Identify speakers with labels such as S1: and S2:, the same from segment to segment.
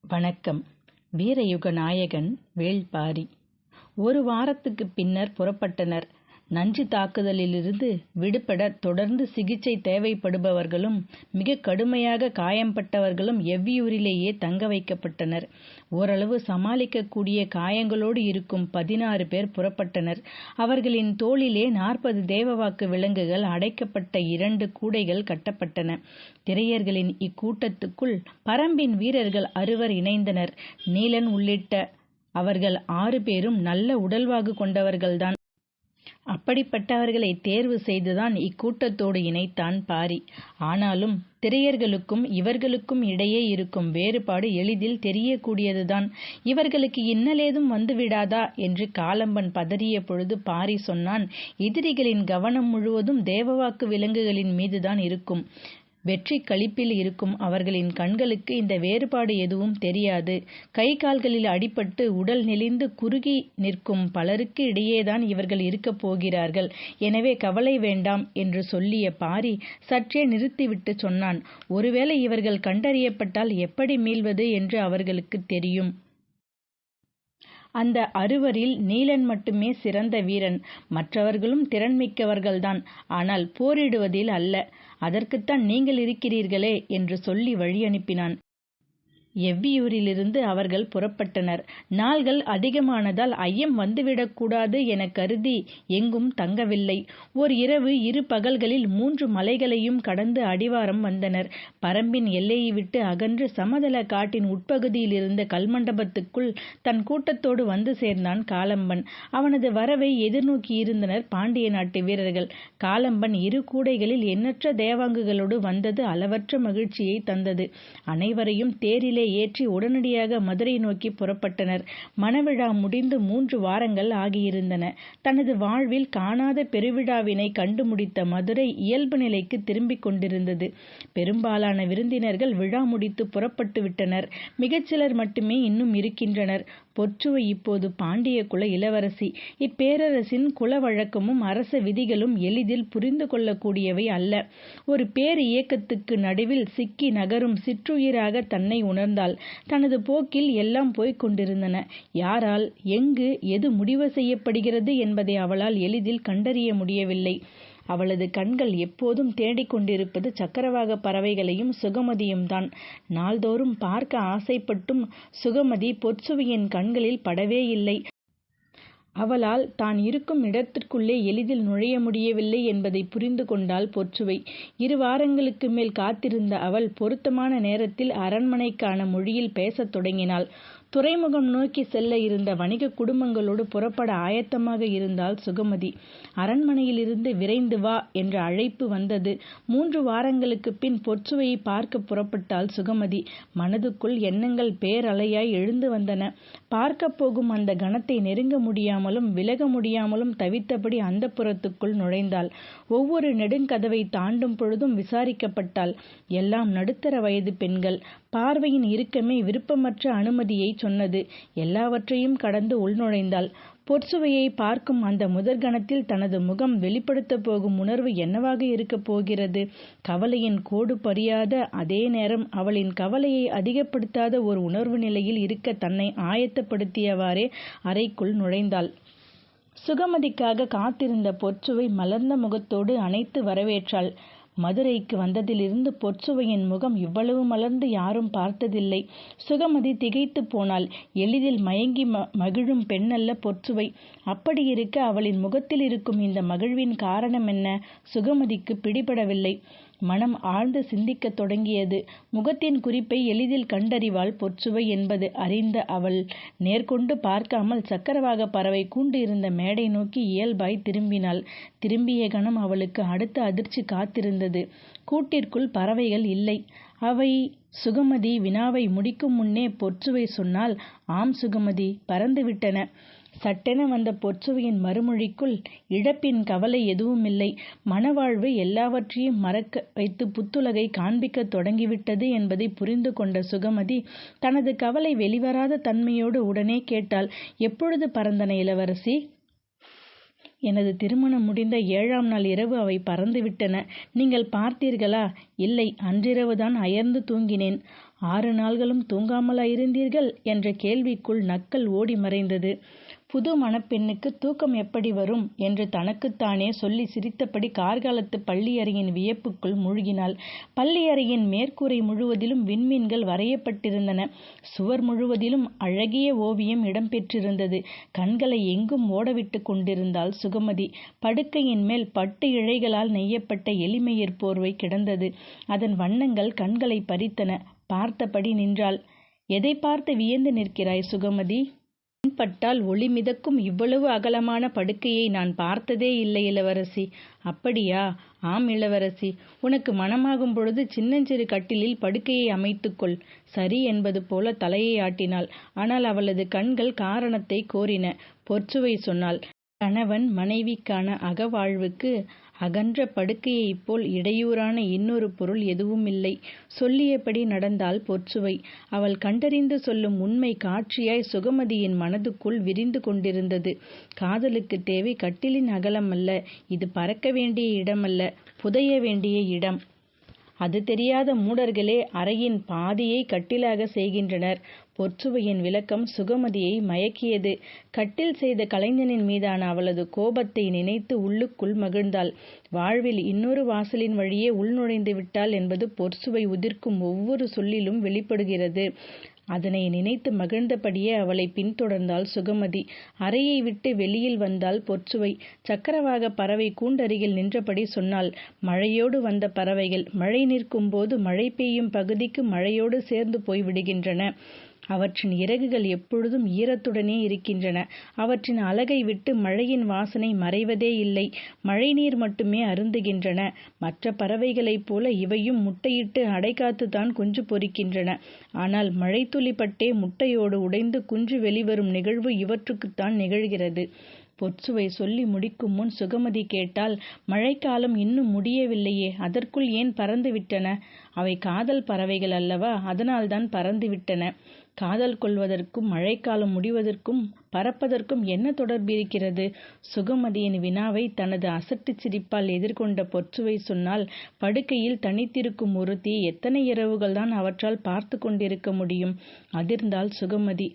S1: வணக்கம். வீரயுக நாயகன் வேள்பாரி. ஒரு வாரத்துக்குப் பின்னர் புறப்பட்டனர். நஞ்சு தாக்குதலிலிருந்து விடுபட தொடர்ந்து சிகிச்சை தேவைப்படுபவர்களும் மிக கடுமையாக காயம்பட்டவர்களும் எவ்வியூரிலேயே தங்க வைக்கப்பட்டனர். ஓரளவு சமாளிக்கக்கூடிய காயங்களோடு இருக்கும் 16 பேர் புறப்பட்டனர். அவர்களின் தோளிலே 40 தேவவாக்கு விலங்குகள் அடைக்கப்பட்ட 2 கூடைகள் கட்டப்பட்டன. திரையர்களின் இக்கூட்டத்துக்குள் பரம்பின் வீரர்கள் 6 இணைந்தனர். நீலன் உள்ளிட்ட அவர்கள் 6 பேரும் நல்ல உடல்வாகு கொண்டவர்கள்தான். அப்படிப்பட்டவர்களை தேர்வு செய்துதான் இக்கூட்டத்தோடு இணைத்தான் பாரி. ஆனாலும் திரையர்களுக்கும் இவர்களுக்கும் இடையே இருக்கும் வேறுபாடு எளிதில் தெரியக்கூடியதுதான். இவர்களுக்கு இன்னலேதும் வந்துவிடாதா என்று காலம்பன் பதறிய பொழுது பாரி சொன்னான், எதிரிகளின் கவனம் முழுவதும் தேவவாக்கு விலங்குகளின் மீதுதான் இருக்கும். வெற்றி களிப்பில் இருக்கும் அவர்களின் கண்களுக்கு இந்த வேறுபாடு எதுவும் தெரியாது. கை கால்களில் அடிபட்டு உடல் நெளிந்து குறுகி நிற்கும் பலருக்கு இடையேதான் இவர்கள் இருக்கப் போகிறார்கள். எனவே கவலை வேண்டாம் என்று சொல்லிய பாரி சற்றே நிறுத்திவிட்டு சொன்னான், ஒருவேளை இவர்கள் கண்டறியப்பட்டால் எப்படி மீள்வது என்று அவர்களுக்கு தெரியும். அந்த 6வரில் நீலன் மட்டுமே சிறந்த வீரன். மற்றவர்களும் திறன்மிக்கவர்கள்தான். ஆனால் போரிடுவதில் அல்ல. அதற்குத்தான் நீங்கள் இருக்கிறீர்களே என்று சொல்லி வழி அனுப்பினான். எவ்வியூரிலிருந்து அவர்கள் புறப்பட்டனர். நாள்கள் அதிகமானதால் ஐயம் வந்துவிடக்கூடாது என கருதி எங்கும் தங்கவில்லை. ஓர் இரவு 2 பகல்களில் 3 மலைகளையும் கடந்து அடிவாரம் வந்தனர். பரம்பின் எல்லையை விட்டு அகன்று சமதள காட்டின் உட்பகுதியில் இருந்த கல்மண்டபத்துக்குள் தன் கூட்டத்தோடு வந்து சேர்ந்தான் காலம்பன். அவனது வரவை எதிர்நோக்கியிருந்தனர் பாண்டிய நாட்டு வீரர்கள். காலம்பன் 2 கூடைகளில் எண்ணற்ற தேவாங்குகளோடு வந்தது அளவற்ற மகிழ்ச்சியை தந்தது. அனைவரையும் தேரிலே ஏற்றி உடனடியாக மதுரை நோக்கி புறப்பட்டனர். மணவிழா முடிந்து 3 வாரங்கள் ஆகியிருந்தன. தனது வாழ்வில் காணாத பெருவிழாவினை கண்டு முடித்த மதுரை இயல்பு நிலைக்கு திரும்பிக் கொண்டிருந்தது. பெரும்பாலான விருந்தினர்கள் விழா முடித்து புறப்பட்டு விட்டனர். மிகச்சிலர் மட்டுமே இன்னும் இருக்கின்றனர். பொற்சுவை இப்போது பாண்டிய குல இளவரசி. இப்பேரரசின் குல வழக்கமும் அரச விதிகளும் எளிதில் புரிந்து கொள்ளக்கூடியவை அல்ல. ஒரு பேர் இயக்கத்துக்கு நடுவில் சிக்கி நகரும் சிற்றுயிராக தன்னை உணர்ந்தாள். தனது போக்கில் எல்லாம் போய்க் கொண்டிருந்தன. யாரால், எங்கு, எது முடிவு செய்யப்படுகிறது என்பதை அவளால் எளிதில் கண்டறிய முடியவில்லை. அவளது கண்கள் எப்போதும் தேடிக்கொண்டிருப்பது சக்கரவாக பறவைகளையும் சுகமதியும் தான். நாள்தோறும் பார்க்க ஆசைப்பட்டும் சுகமதி பொற்சுவையின் கண்களில் படவே இல்லை. அவளால் தான் இருக்கும் இடத்திற்குள்ளே எளிதில் நுழைய முடியவில்லை என்பதை புரிந்து கொண்டாள் பொற்சுவை. 2 வாரங்களுக்கு மேல் காத்திருந்த அவள் பொருத்தமான நேரத்தில் அரண்மனைக்கான மொழியில் பேசத் தொடங்கினாள். துறைமுகம் நோக்கி செல்ல இருந்த வணிக குடும்பங்களோடு புறப்பட ஆயத்தமாக இருந்தாள் சுகமதி. அரண்மனையிலிருந்து விரைந்து வா என்ற அழைப்பு வந்தது. 3 வாரங்களுக்கு பின் பொற்சுவையை பார்க்க புறப்பட்டாள் சுகமதி. மனதுக்குள் எண்ணங்கள் பேரலையாய் எழுந்து வந்தன. பார்க்கப் போகும் அந்த கணத்தை நெருங்க முடியாமலும் விலக முடியாமலும் தவித்தபடி அந்தப்புரத்துக்குள் நுழைந்தாள். ஒவ்வொரு நெடுங்கதவை தாண்டும் பொழுதும் விசாரிக்கப்பட்டாள். எல்லாம் நடுத்தர வயது பெண்கள். பார்வையின் இறுக்கமே விருப்பமற்ற அனுமதியை சொன்னது. எல்லாவற்றையும் கடந்து உள்நுழைந்தாள். பொற்சுவையை பார்க்கும் அந்த முதற்கணத்தில் தனது முகம் வெளிப்படுத்தப் போகும் உணர்வு என்னவாக இருக்கப் போகிறது? கவலையின் கோடு பறியாத அதே நேரம் அவளின் கவலையை அதிகப்படுத்தாத ஒரு உணர்வு நிலையில் இருக்க தன்னை ஆயத்தப்படுத்தியவாறே அறைக்குள் நுழைந்தாள். சுகமதிக்காக காத்திருந்த பொற்சுவை மலர்ந்த முகத்தோடு அணைத்து வரவேற்றாள். மதுரைக்கு வந்ததிலிருந்து பொற்சுவையின் முகம் இவ்வளவு மலர்ந்து யாரும் பார்த்ததில்லை. சுகமதி திகைத்து போனாள். எளிதில் மயங்கி மகிழும் பெண்ணல்ல பொற்சுவை. அப்படியிருக்க அவளின் முகத்தில் இருக்கும் இந்த மகிழ்வின் காரணம் என்ன? சுகமதிக்கு பிடிபடவில்லை. மனம் ஆழ்ந்து சிந்திக்கத் தொடங்கியது. முகத்தின் குறிப்பை எளிதில் கண்டறிவாள் பொற்சுவை என்பது அறிந்த அவள் நேர்கொண்டு பார்க்காமல் சக்கரவாக பறவை கூண்டு இருந்த மேடை நோக்கி இயல்பாய் திரும்பினாள். திரும்பிய கணம் அவளுக்கு அடுத்த அதிர்ச்சி காத்திருந்தது. கூட்டிற்குள் பறவைகள் இல்லை. அவை? சுகமதி வினாவை முடிக்கும் முன்னே பொற்சுவை சொன்னால், ஆம் சுகமதி, பறந்துவிட்டன. சட்டென வந்த பொற்சுவையின் மறுமொழிக்குள் இழப்பின் கவலை எதுவுமில்லை. மனவாழ்வு எல்லாவற்றையும் மறக்க வைத்து புத்துலகை காண்பிக்க தொடங்கிவிட்டது என்பதை புரிந்து கொண்ட சுகமதி தனது கவலை வெளிவராத தன்மையோடு உடனே கேட்டாள், எப்பொழுது பறந்தன இளவரசி? எனது திருமணம் முடிந்த 7ஆம் நாள் இரவு அவை பறந்துவிட்டன. நீங்கள் பார்த்தீர்களா? இல்லை, அன்றிரவுதான் அயர்ந்து தூங்கினேன். 6 நாள்களும் தூங்காமலா இருந்தீர்கள் என்ற கேள்விக்குள் நக்கல் ஓடி மறைந்தது. புது மணப்பெண்ணுக்கு தூக்கம் எப்படி வரும் என்று தனக்குத்தானே சொல்லி சிரித்தபடி கார்காலத்து பள்ளியறையின் வியப்புக்குள் மூழ்கினாள். பள்ளியறையின் மேற்கூரை முழுவதிலும் விண்மீன்கள் வரையப்பட்டிருந்தன. சுவர் முழுவதிலும் அழகிய ஓவியம் இடம்பெற்றிருந்தது. கண்களை எங்கும் ஓடவிட்டு கொண்டிருந்தாள் சுகமதி. படுக்கையின் மேல் பட்டு இழைகளால் நெய்யப்பட்ட எளிமையர் போர்வை கிடந்தது. அதன் வண்ணங்கள் கண்களை பறித்தன. பார்த்தபடி நின்றாள். எதை பார்த்து வியந்து நிற்கிறாய் சுகமதி? பட்டால் ஒளி மிதக்கும் இவ்வளவு அகலமான படுக்கையை நான் பார்த்ததே இல்லை இளவரசி. அப்படியா? ஆம் இளவரசி. உனக்கு மனமாகும் பொழுது சின்னஞ்சிறு கட்டிலில் படுக்கையை அமைத்துக்கொள். சரி என்பது போல தலையை ஆட்டினாள். ஆனால் அவளது கண்கள் காரணத்தை கோரின. பொற்சுவை சொன்னாள். கணவன் மனைவிக்கான அகவாழ்வுக்கு அகன்ற படுக்கையைப் போல் இடையூறான இன்னொரு பொருள் எதுவுமில்லை. சொல்லியபடி நடந்தாள் பொற்சுவை. அவள் கண்டறிந்து சொல்லும் உண்மை காட்சியாய் சுகமதியின் மனதுக்குள் விரிந்து கொண்டிருந்தது. காதலுக்கு தேவை கட்டிலின் அகலம் அல்ல. இது பறக்க வேண்டிய இடமல்ல, புதைய வேண்டிய இடம். அது தெரியாத மூடர்களே அறையின் பாதியை கட்டிலாக செய்கின்றனர். பொற்சுவையின் விளக்கம் சுகமதியை மயக்கியது. கட்டில் செய்த கலைஞனின் மீதான அவளது கோபத்தை நினைத்து உள்ளுக்குள் மகிழ்ந்தாள். வாழ்வில் இன்னொரு வாசலின் வழியே உள்நுழைந்து விட்டாள் என்பது பொற்சுவை உதிர்க்கும் ஒவ்வொரு சொல்லிலும் வெளிப்படுகிறது. அதனை நினைத்து மகிழ்ந்தபடியே அவளை பின்தொடர்ந்தாள் சுகமதி. அறையை விட்டு வெளியில் வந்தாள் பொற்சுவை. சக்கரவாக பறவை கூண்டருகில் நின்றபடி சொன்னாள். மழையோடு வந்த பறவைகள் மழை நிற்கும் போது மழை பெய்யும் பகுதிக்கு மழையோடு சேர்ந்து போய்விடுகின்றன. அவற்றின் இறகுகள் எப்பொழுதும் ஈரத்துடனே இருக்கின்றன. அவற்றின் அலகை விட்டு மழையின் வாசனை மறைவதே இல்லை. மழை நீர் மட்டுமே அருந்துகின்றன. மற்ற பறவைகளைப் போல இவையும் முட்டையிட்டு அடைகாத்துத்தான் குஞ்சு பொரிக்கின்றன. ஆனால் மழை துளிப்பட்டே முட்டையோடு உடைந்து குஞ்சு வெளிவரும் நிகழ்வு இவற்றுக்குத்தான் நிகழ்கிறது. பொற்சுவை சொல்லி முடிக்கும் முன் சுகமதி கேட்டால், மழைக்காலம் இன்னும் முடியவில்லையே, அதற்குள் ஏன் பறந்து விட்டன? அவை காதல் பறவைகள் அல்லவா, அதனால்தான் பறந்து விட்டன. காதல் கொள்வதற்கும் மழைக்காலம் முடிவதற்கும் பறப்பதற்கும் என்ன தொடர்பு இருக்கிறது? சுகமதியின் வினாவை தனது அசட்டுச் சிரிப்பால் எதிர்கொண்ட பொற்சுவை சொன்னால், படுக்கையில் தனித்திருக்கும் ஒருத்தி எத்தனை இரவுகள் தான் அவற்றால் பார்த்து கொண்டிருக்க முடியும்? அதிர்ந்தாள் சுகமதி.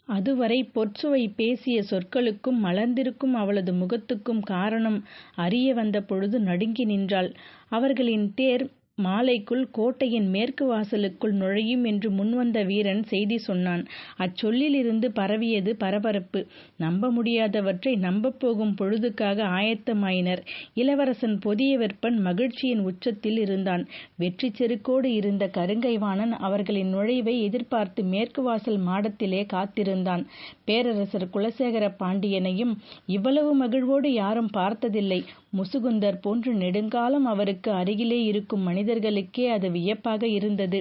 S1: அதுவரை பொற்சுவை பேசிய சொற்களுக்கும் மலர்ந்திருக்கும் அவளது முகத்துக்கும் காரணம் அறிய வந்த பொழுது நடுங்கி நின்றாள். அவர்களின் தேர் மாலைக்குள் கோட்டையின் மேற்கு வாசலுக்குள் நுழையும் என்று முன்வந்த வீரன் செய்தி சொன்னான். அச்சொல்லிலிருந்து பரவியது பரபரப்பு. நம்ப முடியாதவற்றை நம்பப் போகும் பொழுதுக்காக ஆயத்தமாயினர். இளவரசன் பொதிய வெப்பன் மகிழ்ச்சியின் உச்சத்தில் இருந்தான். வெற்றி செருக்கோடு இருந்த கருங்கைவாணன் அவர்களின் நுழைவை எதிர்பார்த்து மேற்கு வாசல் மாடத்திலே காத்திருந்தான். பேரரசர் குலசேகர பாண்டியனையும் இவ்வளவு மகிழ்வோடு யாரும் பார்த்ததில்லை. முசுகுந்தர் போன்று நெடுங்காலம் அவருக்கு அருகிலே இருக்கும் மனிதர்களுக்கே அது வியப்பாக இருந்தது.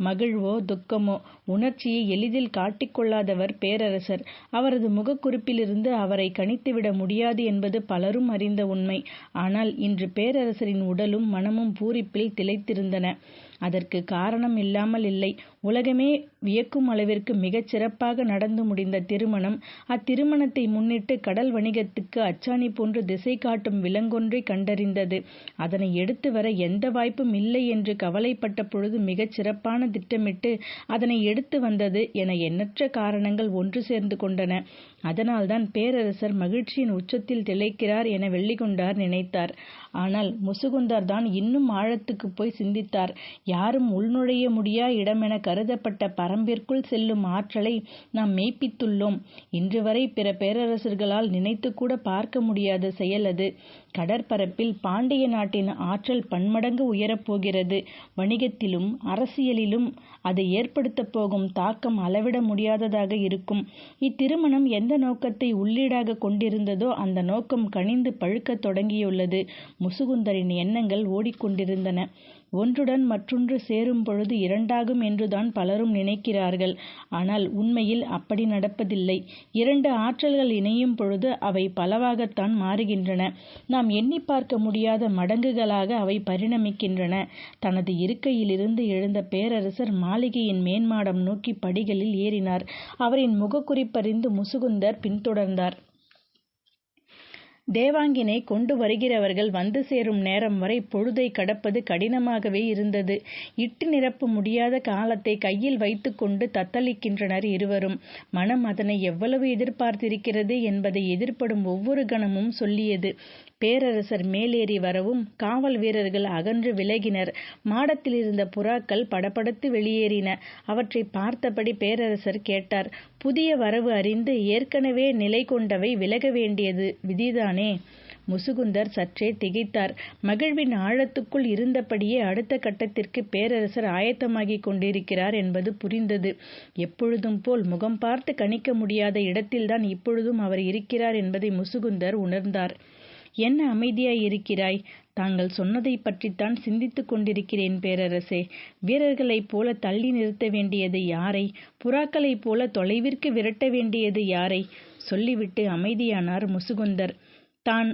S1: மகிழ்வோ துக்கமோ உணர்ச்சியை எளிதில் காட்டிக்கொள்ளாதவர் பேரரசர். அவரது முகக்குறிப்பிலிருந்து அவரை கணித்துவிட முடியாது என்பது பலரும் அறிந்த உண்மை. ஆனால் இன்று பேரரசரின் உடலும் மனமும் பூரிப்பில் திளைத்திருந்தன. அதற்கு காரணம் இல்லாமல் இல்லை. உலகமே வியக்கும் அளவிற்கு மிகச் சிறப்பாக நடந்து முடிந்த திருமணம். அத்திருமணத்தை முன்னிட்டு கடல் வணிகத்துக்கு அச்சாணி போன்று திசை காட்டும் விலங்கொன்றை கண்டறிந்தது. அதனை எடுத்து வர எந்த வாய்ப்பும் இல்லை என்று கவலைப்பட்ட பொழுது மிகச் சிறப்பான திட்டமிட்டு அதனை எடுத்து வந்தது என எண்ணற்ற காரணங்கள் ஒன்று சேர்ந்து கொண்டன. அதனால்தான் பேரரசர் மகிழ்ச்சியின் உச்சத்தில் திளைக்கிறார் என வெள்ளிகொண்டார் நினைத்தார். ஆனால் முசுகுந்தர் தான் இன்னும் ஆழத்துக்கு போய் சிந்தித்தார். யாரும் உள்நுழைய முடியா இடமென கருதப்பட்ட பரம்பிற்குள் செல்லும் ஆற்றலை நாம் மெய்ப்பித்துள்ளோம். இன்று வரை பிற பேரரசர்களால் நினைத்து கூட பார்க்க முடியாத செயல் அது. கடற்பரப்பில் பாண்டிய நாட்டின் ஆற்றல் பன்மடங்கு உயரப்போகிறது. வணிகத்திலும் அரசியலிலும் அது ஏற்படுத்தப் போகும் தாக்கம் அளவிட முடியாததாக இருக்கும். இத்திருமணம் எந்த நோக்கத்தை உள்ளீடாக கொண்டிருந்ததோ அந்த நோக்கம் கனிந்து பழுக்கத் தொடங்கியுள்ளது. முசுகுந்தரின் எண்ணங்கள் ஓடிக்கொண்டிருந்தன. ஒன்றுடன் மற்றொன்று சேரும் பொழுது இரண்டாகும் என்றுதான் பலரும் நினைக்கிறார்கள். ஆனால் உண்மையில் அப்படி நடப்பதில்லை. இரண்டு ஆற்றல்கள் இணையும் பொழுது அவை பலவாகத்தான் மாறுகின்றன. நாம் எண்ணி பார்க்க முடியாத மடங்குகளாக அவை பரிணமிக்கின்றன. தனது இருக்கையிலிருந்து எழுந்த பேரரசர் மாளிகையின் மேன்மாடம் நோக்கி படிகளில் ஏறினார். அவரின் முகக்குறிப்பறிந்து முசுகுந்தர் பின்தொடர்ந்தார். தேவாங்கினை கொண்டு வருகிறவர்கள் வந்து சேரும் நேரம் வரை பொழுதை கடப்பது கடினமாகவே இருந்தது. இட்டு நிரப்ப முடியாத காலத்தை கையில் வைத்துக்கொண்டு தத்தளிக்கின்றனர் இருவரும். மனம் அதனை எவ்வளவு எதிர்பார்த்திருக்கிறது என்பதை எதிர்ப்படும் ஒவ்வொரு கணமும் சொல்லியது. பேரரசர் மேலேறி வரவும் காவல் வீரர்கள் அகன்று விலகினர். மாடத்தில் இருந்த புறாக்கள் படபடத்து வெளியேறின. அவற்றை பார்த்தபடி பேரரசர் கேட்டார், புதிய வரவு அறிந்து ஏற்கனவே நிலை கொண்டவை விலக வேண்டியது விதிதானே? முசுகுந்தர் சற்றே திகைத்தார். மகிழ்வின் ஆழத்துக்குள் இருந்தபடியே அடுத்த கட்டத்திற்கு பேரரசர் ஆயத்தமாகிக் கொண்டிருக்கிறார் என்பது புரிந்தது. எப்பொழுதும் போல் முகம் பார்த்து கணிக்க முடியாத இடத்தில்தான் இப்பொழுதும் அவர் இருக்கிறார் என்பதை முசுகுந்தர் உணர்ந்தார். என்ன அமைதியாய் இருக்கிறாய்? தாங்கள் சொன்னதை பற்றித்தான் சிந்தித்துக் கொண்டிருக்கிறேன் பேரரசே. வீரர்களைப் போல தள்ளி நிறுத்த வேண்டியது யாரை? புறாக்களைப் போல தொலைவிற்கு விரட்ட வேண்டியது யாரை? சொல்லிவிட்டு அமைதியானார் முசுகுந்தர். தான்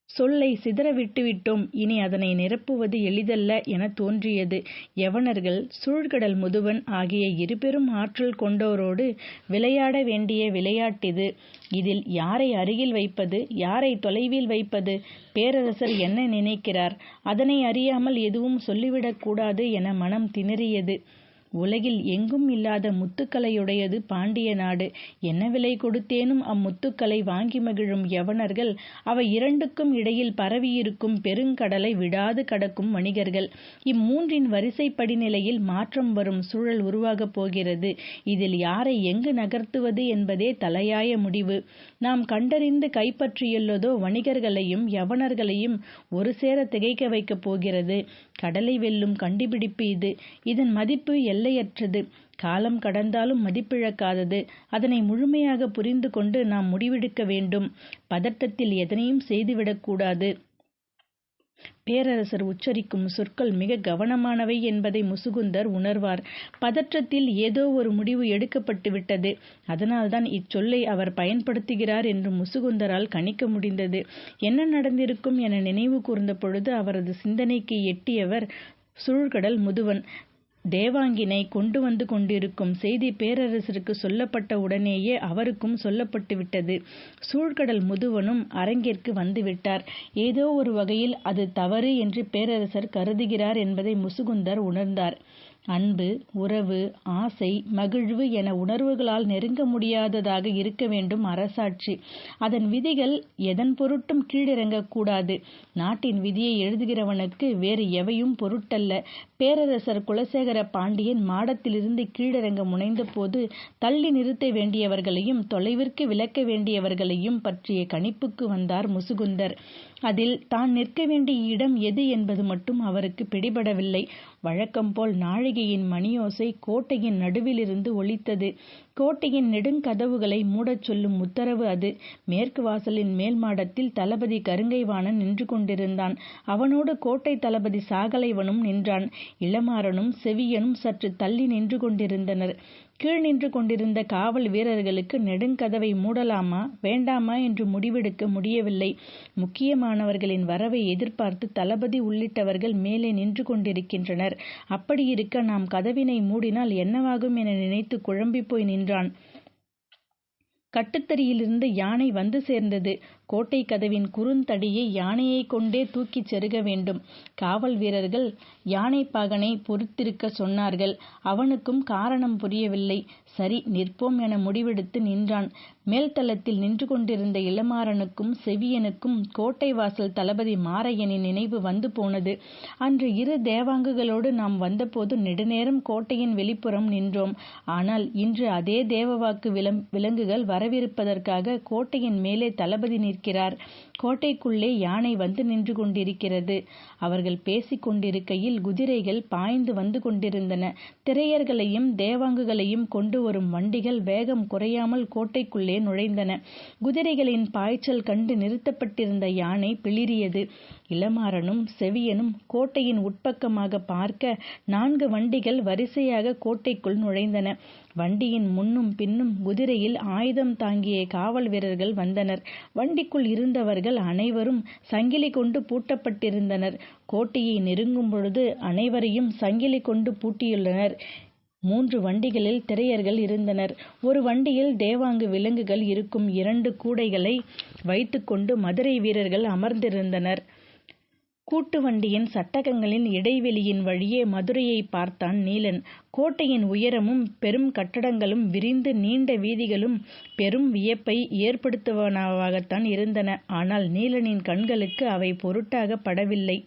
S1: சொல்லை சிதற விட்டுவிட்டோம், இனி அதனை நிரப்புவது எளிதல்ல என தோன்றியது. யவனர்கள், சூழ்கடல் முதுவன் ஆகிய இருபெரும் ஆற்றல் கொண்டோரோடு விளையாட வேண்டிய விளையாட்டிது. இதில் யாரை அருகில் வைப்பது, யாரை தொலைவில் வைப்பது? பேரரசர் என்ன நினைக்கிறார்? அதனை அறியாமல் எதுவும் சொல்லிவிடக்கூடாது என மனம் திணறியது. உலகில் எங்கும் இல்லாத முத்துக்களையுடையது பாண்டிய நாடு. என்ன விலை கொடுத்தேனும் அம்முத்துக்களை வாங்கி மகிழும் யவனர்கள், அவை இரண்டுக்கும் இடையில் பரவியிருக்கும் பெருங்கடலை விடாது கடக்கும் வணிகர்கள். இம்மூன்றின் வரிசை படிநிலையில் மாற்றம் வரும் சூழல் உருவாகப் போகிறது. இதில் யாரை எங்கு நகர்த்துவது என்பதே தலையாய முடிவு. நாம் கண்டறிந்து கைப்பற்றியுள்ளதோ வணிகர்களையும் யவனர்களையும் ஒரு சேர திகைக்க வைக்கப் போகிறது. கடலை வெல்லும் கண்டுபிடிப்பு இது. இதன் மதிப்பு எல்லையற்றது. காலம் கடந்தாலும் மதிப்பிழக்காதது. அதனை முழுமையாக புரிந்து கொண்டு நாம் முடிவெடுக்க வேண்டும். பதட்டத்தில் எதனையும் செய்துவிடக்கூடாது. பேரரசர் உச்சரிக்கும் சொற்கள் மிக கவனமானவை என்பதை முசுகுந்தர் உணர்வார். பதற்றத்தில் ஏதோ ஒரு முடிவு எடுக்கப்பட்டு விட்டது. அதனால்தான் இச்சொல்லை அவர் பயன்படுத்துகிறார் என்று முசுகுந்தரால் கணிக்க முடிந்தது. என்ன நடந்திருக்கும் என நினைவு கூர்ந்த பொழுது அவரது சிந்தனைக்கு எட்டியவர் சூழ்கடல் முதுவன். தேவாங்கினை கொண்டு வந்து கொண்டிருக்கும் செய்தி பேரரசருக்கு சொல்லப்பட்ட உடனேயே அவருக்கும் சொல்லப்பட்டுவிட்டது. சூழ்கடல் முதுவனும் அரங்கிற்கு வந்துவிட்டார். ஏதோ ஒரு வகையில் அது தவறு என்று பேரரசர் கருதுகிறார் என்பதை முசுகுந்தர் உணர்ந்தார். அன்பு, உறவு, ஆசை, மகிழ்வு என உணர்வுகளால் நெருங்க முடியாததாக இருக்க வேண்டும் அரசாட்சி. அதன் விதிகள் எதன் பொருட்டும் கீழிறங்கக்கூடாது. நாட்டின் விதியை எழுதுகிறவனுக்கு வேறு எவையும் பொருட்டல்ல. பேரரசர் குலசேகர பாண்டியன் மாடத்திலிருந்து கீழிறங்க முனைந்த போது தள்ளி நிறுத்த வேண்டியவர்களையும் தொலைவிற்கு விலக்க வேண்டியவர்களையும் பற்றிய கணிப்புக்கு வந்தார் முசுகுந்தர். அதில் தான் நிற்க வேண்டிய இடம் எது என்பது மட்டும் அவருக்கு பிடிபடவில்லை. வழக்கம் போல் நாழிகையின் மணியோசை கோட்டையின் நடுவிலிருந்து ஒலித்தது. கோட்டையின் நெடுங்கதவுகளை மூடச் சொல்லும் உத்தரவு அது. மேற்கு வாசலின் மேல் மாடத்தில் தளபதி கருங்கைவாணன் நின்று கொண்டிருந்தான். அவனோடு கோட்டை தளபதி சாகலைவனும் நின்றான். இளமாறனும் செவியனும் சற்று தள்ளி நின்று கொண்டிருந்தனர். கீழ் நின்று கொண்டிருந்த காவல் வீரர்களுக்கு நெடுங்கதவை மூடலாமா வேண்டாமா என்று முடிவெடுக்க முடியவில்லை. முக்கியமானவர்களின் வரவை எதிர்பார்த்து தளபதி உள்ளிட்டவர்கள் மேலே நின்று கொண்டிருக்கின்றனர். அப்படியிருக்க நாம் கதவினை மூடினால் என்னவாகும் என நினைத்து குழம்பி போய் நின்றான். கட்டுத்தறியிலிருந்து யானை வந்து சேர்ந்தது. கோட்டை கதவின் குறுந்தடியை யானையை கொண்டே தூக்கிச் செருக வேண்டும். காவல் வீரர்கள் யானைப்பாகனை பொறுத்திருக்க சொன்னார்கள். அவனுக்கும் காரணம் புரியவில்லை. சரி, நிற்போம் என முடிவெடுத்து நின்றான். மேல்தளத்தில் நின்று கொண்டிருந்த இளமாறனுக்கும் செவியனுக்கும் கோட்டை வாசல் தளபதி மாரையனின் நினைவு வந்து போனது. அன்று இரு தேவாங்குகளோடு நாம் வந்தபோது நெடுநேரம் கோட்டையின் வெளிப்புறம் நின்றோம். ஆனால் இன்று அதே தேவவாக்கு விலங்குகள் வரவிருப்பதற்காக கோட்டையின் மேலே தளபதி நிற்கிறார். கோட்டைக்குள்ளே யானை வந்து நின்று கொண்டிருக்கிறது. அவர்கள் பேசிக் கொண்டிருக்கையில் குதிரைகள் பாய்ந்து வந்து கொண்டிருந்தன. திரையர்களையும் தேவாங்குகளையும் கொண்டு வரும் வண்டிகள் வேகம் குறையாமல் கோட்டைக்குள்ளே நுழைந்தன. குதிரைகளின் பாய்ச்சல் கண்டு நிறுத்தப்பட்டிருந்த யானை பிளிறியது. இளமாறனும் செவியனும் கோட்டையின் உட்பக்கமாக பார்க்க 4 வண்டிகள் வரிசையாக கோட்டைக்குள் நுழைந்தன. வண்டியின் முன்னும் பின்னும் குதிரையில் ஆயுதம் தாங்கிய காவல் வீரர்கள் வந்தனர். வண்டிக்குள் இருந்தவர்கள் அனைவரும் சங்கிலி கொண்டு பூட்டப்பட்டிருந்தனர். கோட்டையை நெருங்கும் பொழுது அனைவரையும் சங்கிலி கொண்டு பூட்டியுள்ளனர். 3 வண்டிகளில் திரையர்கள் இருந்தனர். ஒரு வண்டியில் தேவாங்கு விலங்குகள் இருக்கும் 2 கூடைகளை வைத்துக்கொண்டு மதுரை வீரர்கள் அமர்ந்திருந்தனர். கூட்டு வண்டியின் சட்டகங்களின் இடைவெளியின் வழியே மதுரையை பார்த்தான் நீலன். கோட்டையின் உயரமும் பெரும் கட்டடங்களும் விரிந்து நீண்ட வீதிகளும் பெரும் வியப்பை ஏற்படுத்துவனவாகத்தான் இருந்தன. ஆனால் நீலனின் கண்களுக்கு அவை பொருட்டாக படவில்லை.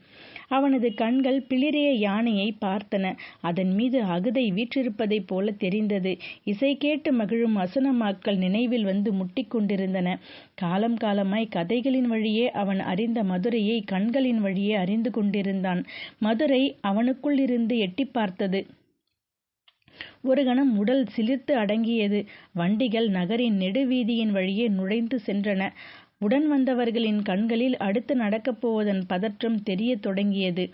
S1: அவனது கண்கள் பிளிறிய யானையை பார்த்தன. அதன் மீது அகுதை வீற்றிருப்பதைப் போல தெரிந்தது. இசை கேட்டு மகிழும் அசனமாக்கள் நினைவில் வந்து முட்டிக்கொண்டிருந்தன. காலம் காலமாய் கதைகளின் வழியே அவன் அறிந்த மதுரையை கண்களின் வழியே அறிந்து கொண்டிருந்தான். மதுரை அவனுக்குள் இருந்து எட்டி பார்த்தது. ஒரு கணம் உடல் சிலிர்த்து அடங்கியது. வண்டிகள் நகரின் நெடுவீதியின் வழியே நுழைந்து சென்றன. உடன் வந்தவர்களின் கண்களில் அடுத்து நடக்கப் போவதன் பதற்றம் தெரியத் தொடங்கியது.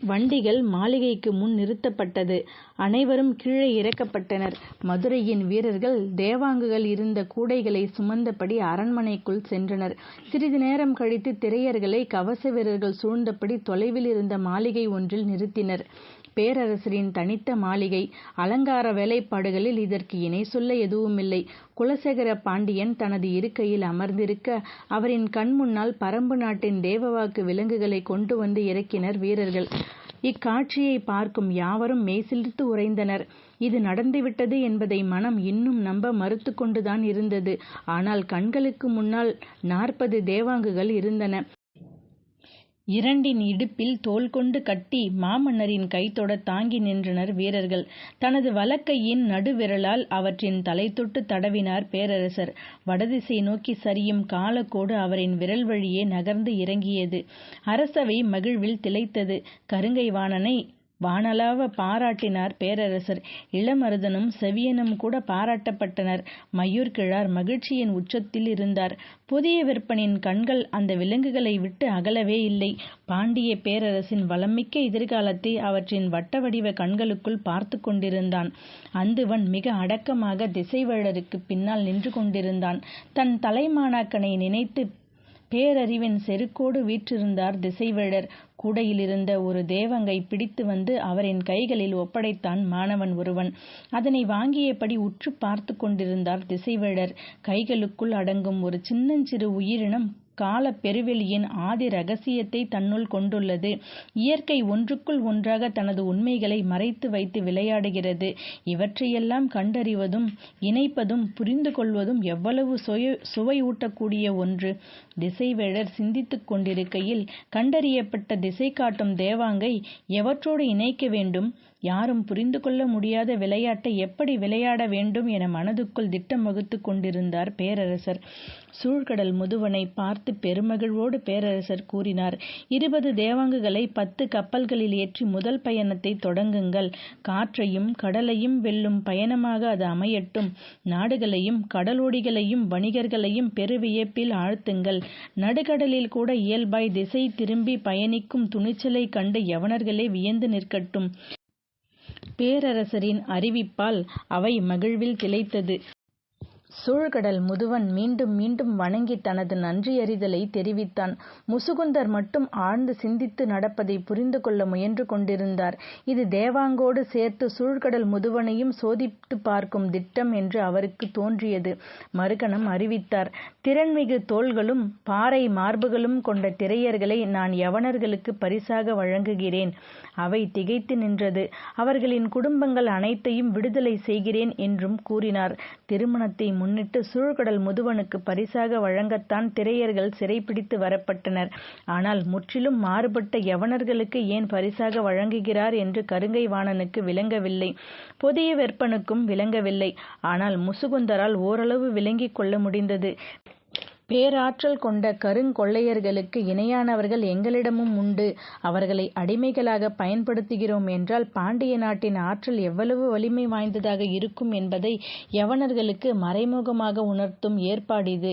S1: வண்டிகள் மாளிகைக்கு முன் நிறுத்தப்பட்டது. அனைவரும் கீழே இறக்கப்பட்டனர். மதுரையின் வீரர்கள் தேவாங்குகள் இருந்த கூடைகளை சுமந்தபடி அரண்மனைக்குள் சென்றனர். சிறிது நேரம் கழித்து திரையர்களை கவச வீரர்கள் சூழ்ந்தபடி தொலைவில் இருந்த மாளிகை ஒன்றில் நிறுத்தினர். பேரரசரின் தனித்த மாளிகை. அலங்கார வேலைப்பாடுகளில் இதற்கு இணை சொல்ல எதுவுமில்லை. குலசேகர பாண்டியன் தனது இருக்கையில் அமர்ந்திருக்க அவரின் கண் முன்னால் பரம்பு நாட்டின் தேவவாக்கு விலங்குகளை கொண்டு வந்து இறக்கினர் வீரர்கள். இக்காட்சியை பார்க்கும் யாவரும் மெய்சிலிர்த்து உறைந்தனர். இது நடந்துவிட்டது என்பதை மனம் இன்னும் நம்ப மறுத்து கொண்டுதான் இருந்தது. ஆனால் கண்களுக்கு முன்னால் 40 தேவாங்குகள் இருந்தன. 2 இடுப்பில் தோல் கொண்டு கட்டி மாமன்னரின் கைத்தொட தாங்கி நின்றனர் வீரர்கள். தனது வலக்கையின் நடுவிரலால் அவற்றின் தலை தொட்டு தடவினார் பேரரசர். வடதிசை நோக்கி சரியும் காலக்கோடு அவரின் விரல் வழியே நகர்ந்து இறங்கியது. அரசவை மகிழ்வில் திளைத்தது. கருங்கை வாணனை வானளாவ பாராட்டினார் பேரரசர். இளமருதனும் செவியனும் கூட பாராட்டப்பட்டனர். மயூர்கிழார் மகிழ்ச்சியின் உச்சத்தில் இருந்தார். புதிய விற்பனின் கண்கள் அந்த விலங்குகளை விட்டு அகலவே இல்லை. பாண்டிய பேரரசின் வளமிக்க எதிர்காலத்தை அவற்றின் வட்ட வடிவ கண்களுக்குள் பார்த்து கொண்டிருந்தான். அந்துவன் மிக அடக்கமாக திசைவேழருக்கு பின்னால் நின்று கொண்டிருந்தான். தன் தலைமாணாக்கனை நினைத்து பேரறிவின் செருக்கோடு வீற்றிருந்தார் திசைவேழர். கூடையிலிருந்த ஒரு தேவங்கை பிடித்து வந்து அவரின் கைகளில் ஒப்படைத்தான் மாணவன் ஒருவன். அதனை வாங்கியபடி உற்று பார்த்து கொண்டிருந்தார் திசைவேழர். கைகளுக்குள் அடங்கும் ஒரு சின்னஞ்சிறு உயிரினம் கால பெருவெளியின் ஆதி ரகசியத்தை தன்னுள் கொண்டுள்ளது. இயற்கை ஒன்றுக்குள் ஒன்றாக தனது உண்மைகளை மறைத்து வைத்து விளையாடுகிறது. இவற்றையெல்லாம் கண்டறிவதும் இணைப்பதும் புரிந்து கொள்வதும் எவ்வளவு சுவையூட்டக்கூடிய ஒன்று. திசைவேழர் சிந்தித்துக் கொண்டிருக்கையில் கண்டறியப்பட்ட திசை காட்டும் தேவாங்கை எவற்றோடு இணைக்க வேண்டும், யாரும் புரிந்து கொள்ள முடியாத விளையாட்டை எப்படி விளையாட வேண்டும் என மனதுக்குள் திட்டம் வகுத்து கொண்டிருந்தார் பேரரசர். சூழ்கடல் முதுவனை பார்த்து பெருமகிழ்வோடு பேரரசர் கூறினார், 20 தேவாங்குகளை 10 கப்பல்களில் ஏற்றி முதல் பயணத்தை தொடங்குங்கள். காற்றையும் கடலையும் வெல்லும் பயணமாக அது அமையட்டும். நாடுகளையும் கடலோடிகளையும் வணிகர்களையும் பெருவியப்பில் ஆழ்த்துங்கள். நடுக்கடலில் கூட இயல்பாய் திசை திரும்பி பயணிக்கும் துணிச்சலை கண்டு யவனர்களே வியந்து நிற்கட்டும். பேரரசரின் அறிவிப்பால் அவை மகிழ்வில் திளைத்தது. சூழ்கடல் முதுவன் மீண்டும் மீண்டும் வணங்கி தனது நன்றியறிதலை தெரிவித்தான். முசுகுந்தர் மட்டும் ஆழ்ந்து சிந்தித்து நடப்பதை புரிந்து கொள்ள முயன்று கொண்டிருந்தார். இது தேவாங்கோடு சேர்த்து சூழ்கடல் முதுவனையும் சோதித்து பார்க்கும் திட்டம் என்று அவருக்கு தோன்றியது. மறுகணம் அறிவித்தார், திறன்மிகு தோள்களும் பாறை மார்புகளும் கொண்ட திரையர்களை நான் யவனர்களுக்கு பரிசாக வழங்குகிறேன். அவை திகைத்து நின்றது. அவர்களின் குடும்பங்கள் அனைத்தையும் விடுதலை செய்கிறேன் என்றும் கூறினார். திருமணத்தை முன்னிட்டு சூழ்கடல் முதுவனுக்கு பரிசாக வழங்கத்தான் திரையர்கள் சிறைப்பிடித்து வரப்பட்டனர். ஆனால் முற்றிலும் மாறுபட்ட யவனர்களுக்கு ஏன் பரிசாக வழங்குகிறார் என்று கருங்கை வாணனுக்கு விளங்கவில்லை. புதிய வெப்பனுக்கும் விளங்கவில்லை. ஆனால் முசுகுந்தரால் ஓரளவு விளங்கிக் கொள்ள முடிந்தது. பேராற்றல் கொண்ட கருங்கொள்ளையர்களுக்கு இணையானவர்கள் எங்களிடமும் உண்டு. அவர்களை அடிமைகளாக பயன்படுத்துகிறோம் என்றால் பாண்டிய நாட்டின் ஆற்றல் எவ்வளவு வலிமை வாய்ந்ததாக இருக்கும் என்பதை யவனர்களுக்கு மறைமுகமாக உணர்த்தும் ஏற்பாடிது.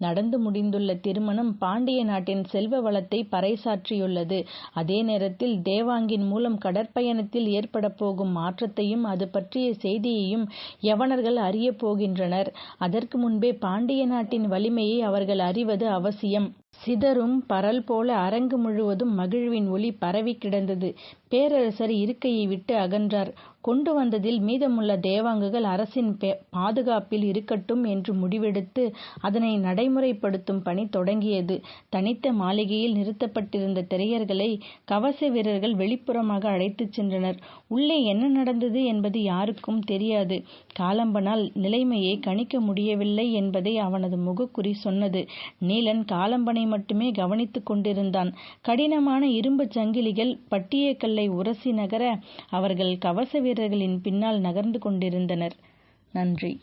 S1: நடந்து முடிந்துள்ள திருமணம் பாண்டிய நாட்டின் செல்வ வளத்தை பறைசாற்றியுள்ளது. அதே நேரத்தில் தேவாங்கின் மூலம் கடற்பயணத்தில் ஏற்பட போகும் மாற்றத்தையும் அது பற்றிய செய்தியையும் யவனர்கள் அறியப் போகின்றனர். அதற்கு முன்பே பாண்டிய நாட்டின் வலிமையை அவர்கள் அறிவது அவசியம். சிதறும் பரல் போல அரங்கு முழுவதும் மகிழ்வின் ஒளி பரவி கிடந்தது. பேரரசர் இருக்கையை விட்டு அகன்றார். கொண்டு வந்ததில் மீதமுள்ள தேவாங்குகள் அரசின் பாதுகாப்பில் இருக்கட்டும் என்று முடிவெடுத்து அதனை நடைமுறைப்படுத்தும் பணி தொடங்கியது. தனித்த மாளிகையில் நிறுத்தப்பட்டிருந்த திரையர்களை கவச வீரர்கள் வெளிப்புறமாக அழைத்துச் சென்றனர். உள்ளே என்ன நடந்தது என்பது யாருக்கும் தெரியாது. காலம்பனால் நிலைமையை கணிக்க முடியவில்லை என்பதை அவனது முகக்குறி சொன்னது. நீலன் காலம்பனை மட்டுமே கவனித்துக் கொண்டிருந்தான். கடினமான இரும்பு சங்கிலிகள் பட்டிய கல்லை உரசி நகர அவர்கள் கவச வீரர்களின் பின்னால் நகர்ந்து கொண்டிருந்தனர். நன்றி.